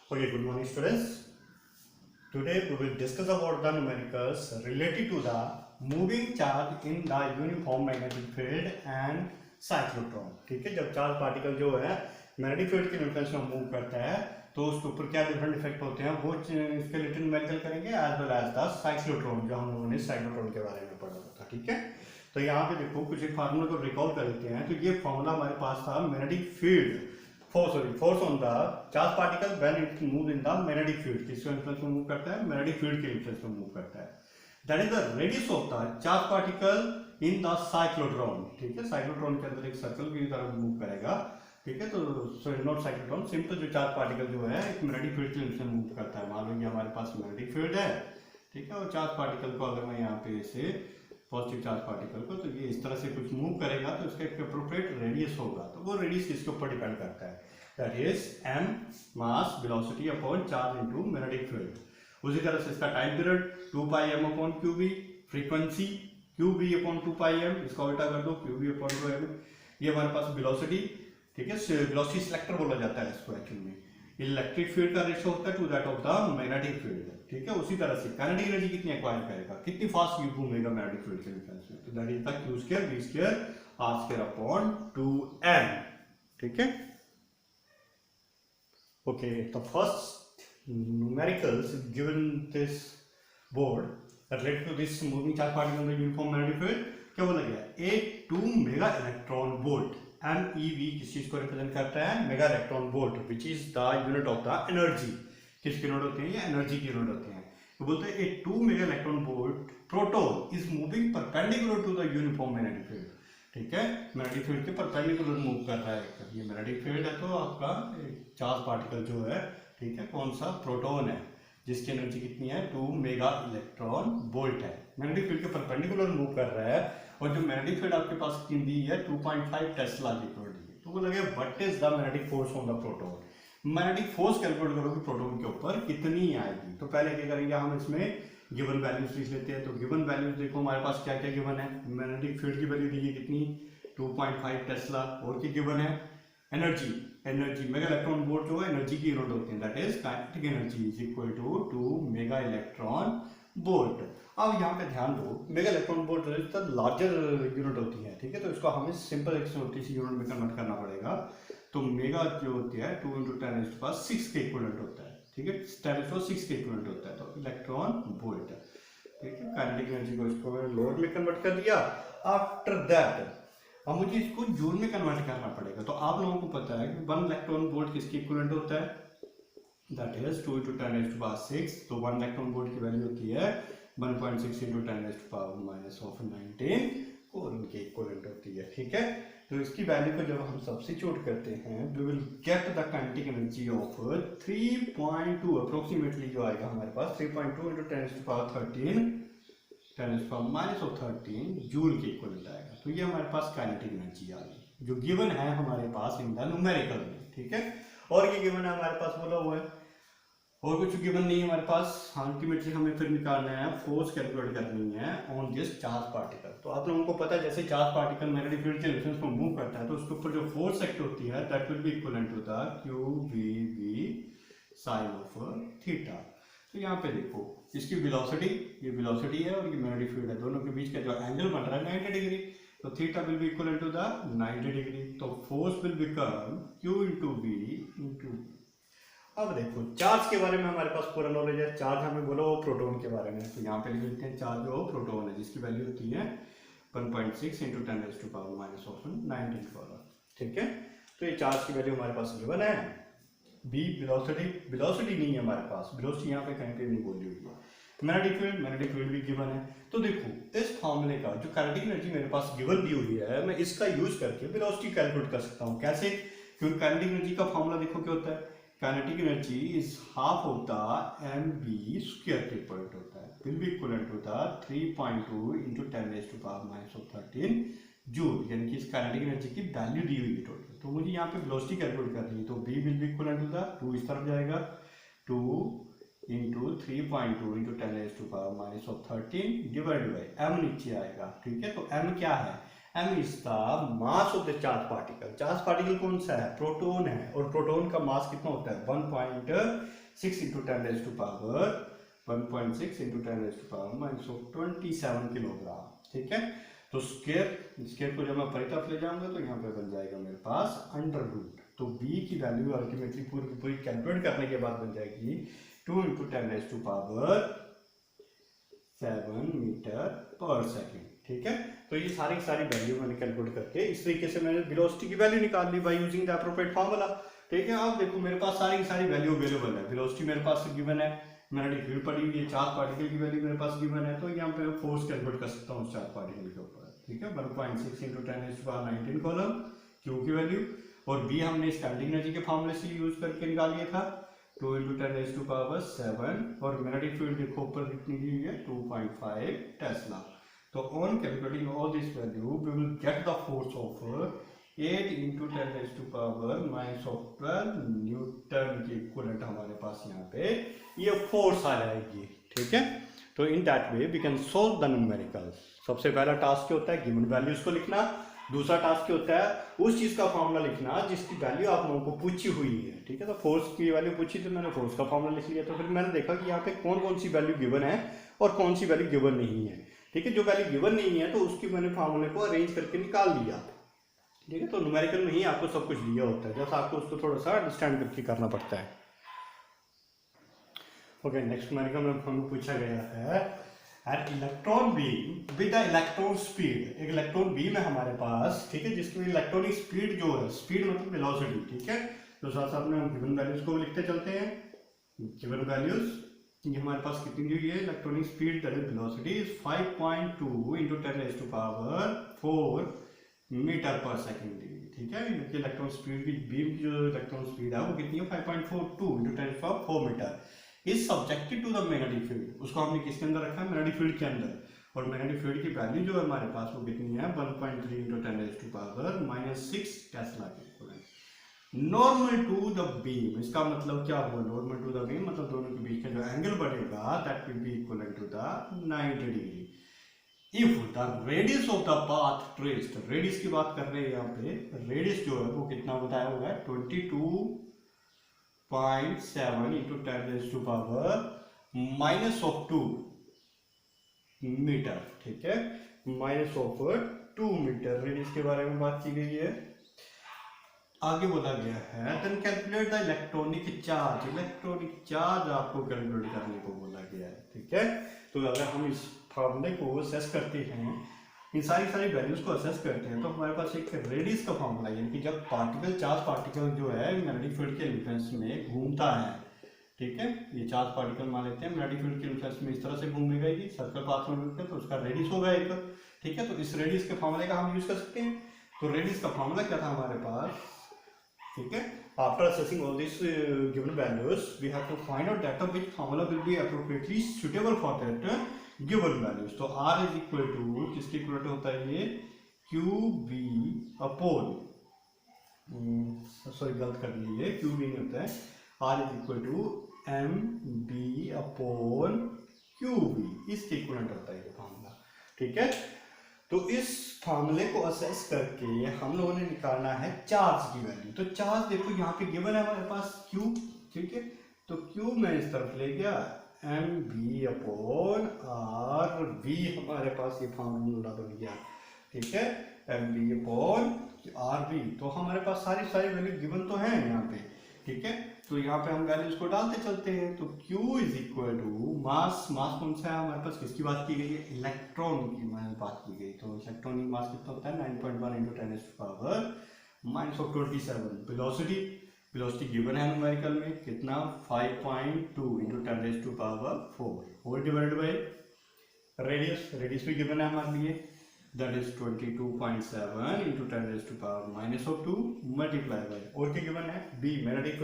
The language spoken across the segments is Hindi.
Okay, good morning students. Today we will discuss about the numericals related to the moving charge in the uniform magnetic field and cyclotron. ठीक है, जब चार्ज पार्टिकल जो है मैग्नेटिक फील्ड के इन्फ्लुएंस में मूव करता है तो उसके ऊपर क्या डिफरेंट इफेक्ट होते हैं वो इसके रिलेटेड न्यूमेरिकल करेंगे as well as the cyclotron, जो हम लोगों ने साइक्लोट्रॉन के बारे में पढ़ा था। ठीक है, तो यहाँ पे देखो कुछ एक फार्मूला को रिकॉल कर लेते हैं। तो ये फार्मूला हमारे पास था magnetic field force on the charge particle when it moves in the magnetic field। किसके इन्फ्लुएंस में मूव करता है? मैग्नेटिक फील्ड के इन्फ्लुएंस में मूव करता है। That is the radius of the charge particle in the cyclotron. ठीक है, साइक्लोट्रॉन के अंदर एक सर्कल की तरह मूव करेगा। ठीक है, तो नॉट साइक्लोट्रॉन, सिंपल जो चार्ज पार्टिकल जो है एक मैग्नेटिक फील्ड के इन्फ्लुएंस में मूव करता है। मान लो कि हमारे पास मैग्नेटिक फील्ड है, ठीक है, और चार्ज पार्टिकल को अगर मैं यहाँ पे इसे पॉजिटिव चार्ज पार्टिकल को, तो ये इस तरह से कुछ मूव करेगा तो इसका एक अप्रोप्रिएट रेडियस होगा। तो वो रेडियस किसके ऊपर डिपेंड करता है? That is m mass velocity upon charge into magnetic field. उसी तरह से इसका टाइम पीरियड 2 पाई m upon qb, frequency qb upon 2 पाई m, इसका उल्टा कर दो qb अपॉन 2m। ये हमारे पास वेलोसिटी, ठीक है, वेलोसिटी सिलेक्टर बोला जाता है इसको एक्चुअल में। इलेक्ट्रिक फील्ड का रेशियो होता है to that of the magnetic field. ठीक है, उसी तरह से काइनेटिक एनर्जी कितनी एक्वायर करेगा, कितनी फास्ट ये घूमेगा मैग्नेटिक फील्ड के डिफरेंस में। तो that is the q square v square r square upon 2m। ठीक है, okay, the first numericals given this board related to this moving charge particle in the uniform magnetic field क्या बोला गया? a 2 mega electron volt. MeV किस चीज को रिप्रेजेंट करता है? Mega electron volt, which is the unit of the energy. किसकी यूनिट होती है? ये एनर्जी की यूनिट होती है। तो बोलते हैं a 2 mega electron volt proton is moving perpendicular to the uniform magnetic field. ठीक है, मैग्नेटिक फील्ड के परपेंडिकुलर मूव कर रहा है। ये मैग्नेटिक फील्ड है तो आपका चार्ज पार्टिकल जो है, ठीक है, कौन सा? प्रोटॉन है, जिसकी एनर्जी कितनी है? 2 मेगा इलेक्ट्रॉन वोल्ट है। मैग्नेटिक फील्ड के परपेंडिकुलर मूव कर रहा है और जो मैग्नेटिक फील्ड आपके पास कितनी दी है? 2.5 टेस्ला की इक्वल दी है। तो वो लगे what is the magnetic force on the proton. Magnetic force calculate करोगे प्रोटॉन के ऊपर कितनी आएगी। तो पहले क्या करेंगे, हम इसमें गिवन वैल्यूज लिख लेते हैं। तो गिवन वैल्यूज देखो हमारे पास क्या क्या गिवन है। मैग्नेटिक फील्ड की वैल्यू दी है कितनी? 2.5 टेस्ला। और की गिवन है energy. Energy mega electron volt जो है एनर्जी की यूनिट होती है, that is kinetic energy is equal to 2 mega electron volt. अब यहाँ पे ध्यान दो, mega electron volt larger unit होती है। ठीक है, तो इसको हमें सिंपल एक छोटी सी यूनिट में कन्वर्ट करना पड़ेगा। तो मेगा जो होती है 2 × 10⁻6 के इक्विवेलेंट होता है। ठीक है, 10⁻6 के इक्विवेलेंट होता है। तो इलेक्ट्रॉन वोल्ट, ठीक है, काइनेटिक एनर्जी को इसको लोड में कन्वर्ट कर दिया। आफ्टर दैट अब मुझे इसको जूल में कन्वर्ट करना पड़ेगा। तो आप लोगों को पता है कि 1 इलेक्ट्रॉन वोल्ट किसके इक्विवेलेंट होता है? That is 2 × 10⁻6। तो 1 इलेक्ट्रॉन वोल्ट की वैल्यू होती है 1.6 × 10⁻⁻19 कोलोन के इक्विवेलेंट होती है। ठीक है, तो इसकी वैल्यू को जब हम सब्स्टिट्यूट करते हैं we will get the kinetic energy of 3.2 approximately जो आएगा हमारे पास 3.2 × 10⁻13 जूल के इक्विवेलेंट आएगा। तो ये हमारे पास काइनेटिक एनर्जी आ गई जो गिवन है हमारे पास इन द न्यूमेरिकल में। ठीक है, और ये गिवन है हमारे पास बोला हुआ है, और कुछ गिवन नहीं है हमारे पास। अल्टीमेटली हमें फिर निकालना है, फोर्स कैलकुलेट करनी है ऑन दिस चार्ज पार्टिकल। तो आप लोगों को पता है जैसे चार्ज पार्टिकल मैग्नेटिक फील्ड के इन्फ्लुएंस में मूव करता है तो उसके ऊपर जो फोर्स एक्ट होती है that will be equivalent to the QVV sin of theta. तो यहाँ पे देखो इसकी वेलोसिटी, ये वेलोसिटी है और ये मैग्नेटिक फील्ड है, दोनों के बीच का जो एंगल बन रहा है 90 डिग्री। तो theta will be equivalent to the 90 degree. तो force will become Q × V × अब देखो चार्ज के बारे में हमारे पास पूरा नॉलेज है। चार्ज हमें बोलो वो प्रोटॉन के बारे में। तो यहाँ पे लिख लेते हैं चार्ज जो प्रोटॉन है जिसकी वैल्यू होती है 1.6 × 10⁻⁻19। ठीक है, तो ये चार्ज की वैल्यू हमारे पास गिवन है। बी वेलोसिटी नहीं है हमारे पास, वेलोसिटी यहाँ पे कहीं पे नहीं बोली हुई है। मैग्नेटिक फील्ड भी गिवन है। तो देखो इस फॉर्मूले का जो काइनेटिक एनर्जी मेरे पास गिवन दी हुई है मैं इसका यूज करके वेलोसिटी कैलकुलेट कर सकता हूँ। कैसे? क्योंकि काइनेटिक एनर्जी का फॉर्मूला देखो क्या होता है, kinetic energy is half of the mv square के इक्वल होता है, will be equivalent to the 3.2 × 10⁻13 joule, यानी कि इस काइनेटिक एनर्जी की वैल्यू दी हुई है टोटल। तो मुझे यहाँ पे वेलोसिटी कैलकुलेट करनी है। तो v will be equivalent to the 2 इस तरफ जाएगा 2 × 3.2 × 10⁻13 डिवाइडेड बाय m नीचे आएगा। ठीक है, तो m क्या है? m is the mass of the charge particle. Charge particle कौन सा है? प्रोटॉन है, और प्रोटॉन का मास कितना होता है? 1.6 इंटू 10⁻⁻, 1.6 इंटू 10⁻⁻, -27 किलोग्राम। ठीक है, तो स्केयर को जब मैं परी तरफ ले जाऊंगा तो यहाँ पे बन जाएगा मेरे पास √। तो b की वैल्यू अल्टीमेटली पूरी की पूरी कैलकुलेट करने के बाद बन जाएगी 2 इंटू 10⁻7 मीटर पर सेकेंड। ठीक है, तो ये सारी वैल्यू मैंने कैलकुलेट करके इस तरीके से मैंने वेलोसिटी की वैल्यू निकाल ली by using the appropriate formula. ठीक है, अब देखो मेरे पास सारी वैल्यू अवेलेबल है। वेलोसिटी मेरे पास गिवन है, मैग्नेटिक फील्ड पड़ी हुई है, चार्ज पार्टिकल की वैल्यू मेरे पास गिवन है, तो यहाँ पे फोर्स कैलकुलेट कर सकता हूँ चार्ज पार्टिकल के ऊपर। ठीक है, 1.6 इंटू 10⁻19 कॉलम क्यू की वैल्यू, और बी हमने स्टैंडिंग एनर्जी के फार्मूले से यूज करके निकाल लिया था 2 इंटू 10⁻7, और मैग्नेटिक फील्ड देखो ऊपर कितनी दी हुई है 2.5 टेस्ला। तो on calculating all this value we will get the force of 8 into 10⁻⁻12 newton की इक्विवेलेंट हमारे पास यहाँ पे ये फोर्स आ जाएगी। ठीक है, तो in that way we can solve the numericals. सबसे पहला टास्क क्या होता है? गिवन वैल्यूज को लिखना। दूसरा टास्क क्या होता है? उस चीज का फॉर्मूला लिखना जिसकी वैल्यू आप लोगों को पूछी हुई है। ठीक है, तो फोर्स की वैल्यू पूछी तो मैंने फोर्स का फॉर्मूला लिख लिया। तो फिर मैंने देखा कि यहाँ पे कौन कौन सी वैल्यू गिवन है और कौन सी वैल्यू गिवन नहीं है। ठीक है, जो वैल्यू गिवन नहीं है तो उसकी मैंने फॉर्मूले को अरेंज करके निकाल लिया। ठीक है, तो न्यूमेरिकल में ही आपको सब कुछ दिया होता है, जैसा आपको उसको थोड़ा सा अंडरस्टैंड करके करना पड़ता है। ओके, नेक्स्ट न्यूमेरिकल में हमें पूछा गया है an electron beam with the electron speed. एक इलेक्ट्रॉन बीम है हमारे पास, ठीक है, जिसकी इलेक्ट्रॉनिक स्पीड जो है, स्पीड मतलब वेलोसिटी। ठीक है, तो साथ साथ में हम गिवन वैल्यूज को लिखते चलते हैं। गिवन वैल्यूज ये हमारे पास कितनी दी हुई है? Electronic speed that is velocity is 5.2 into 10⁻⁴ metre per second दी हुई। ठीक है, इलेक्ट्रॉन स्पीड की बीम की जो इलेक्ट्रॉन स्पीड है वो कितनी है? 5.42 into 10⁻⁴ metre is subjected to the magnetic field. उसको हमने किसके अंदर रखा है? मैग्नेटिक फील्ड के अंदर। और मैग्नेटिक फील्ड की वैल्यू जो है हमारे पास वो कितनी है? 1.3 इंटू 10⁻⁻6 टेस्ला की equivalent. Normal to the beam, इसका मतलब क्या हुआ? नॉर्मल टू द बीम मतलब दोनों के बीच का जो एंगल बढ़ेगा that will be equivalent to the 90 degree. If the radius of the path traced, radius की बात कर रहे हैं यहाँ पे, रेडियस जो है वो कितना बताया हुआ है? 22.7 इंटू 10⁻⁻² मीटर। ठीक है, -2 मीटर रेडियस के बारे में बात की गई है। आगे बोला गया है then calculate the electronic charge. Electronic charge आपको कैलकुलेट करने को बोला गया है। ठीक है, तो अगर हम इस फॉर्मूले को असेस करते हैं, इन सारी वैल्यूज को असेस करते हैं, तो हमारे पास एक रेडियस का फॉर्मूला है कि जब पार्टिकल, चार्ज पार्टिकल जो है मैग्नेटिक फील्ड के इन्फ्लुएंस में घूमता है। ठीक है, ये चार्ज पार्टिकल मान लेते हैं मैग्नेटिक फील्ड के इन्फ्लुएंस में इस तरह से घूमेगा, ये सर्कल पाथ में मिलकर, तो उसका रेडियस होगा एक। ठीक है, तो इस रेडियस के फॉर्मूले का हम यूज कर सकते हैं। तो रेडियस का फॉर्मूला क्या था हमारे पास? ठीक है, after assessing all this given values we have to find out that which formula will be appropriately suitable for that given values. तो r इज इक्वल टू, किसके इक्वल होता है ये? QB अपॉन, सॉरी गलत कर लीजिए, QB नहीं होता है, r is equal to MB upon QB, इसके इक्वलेंट होता है ये फॉर्मूला। ठीक है, तो इस फार्मूले को असेस करके हम लोगों ने निकालना है चार्ज की वैल्यू। तो चार्ज देखो यहाँ पे गिवन है हमारे पास Q। ठीक है, तो Q मैं इस तरफ ले गया, MB अपॉन RB हमारे पास ये फार्मूला बन गया। ठीक है, MB अपॉन RB, तो हमारे पास सारी वैल्यू गिवन तो है यहाँ पे। ठीक है, तो यहाँ पे हम वैल्यूज को डालते चलते हैं। तो Q is equal to mass, mass कौन सा है हमारे पास? किसकी बात की गई है? इलेक्ट्रॉन की बात की गई। तो इलेक्ट्रॉनिक मास कितना होता है? 9.1 इंटू 10⁻⁻27। वेलोसिटी गिवन है न्यूमेरिकल में कितना? 5.2 into 10⁻⁴ whole divided by radius भी गिवन है हमारे लिए, that is 22.7 into 10⁻⁻² multiply by, और क्या गिवन है? B मैग्नेटिक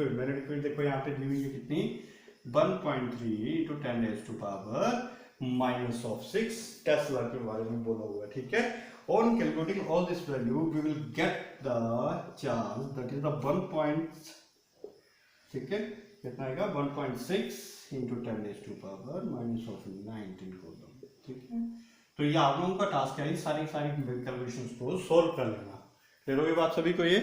फील्ड देखो यहाँ पे दी हुई है कितनी? 1.3 into 10⁻⁻6 टेस्ला के बारे में बोला हुआ है। ठीक है, on calculating all this value we will get the charge that is the 1. ठीक है, कितना आएगा? 1.6 into 10⁻⁻19 कूलम। ठीक है, तो ये आप लोगों का टास्क है, सारी कैलकुलेशंस को सोल्व कर लेना। क्लियर होगी बात सभी को ये?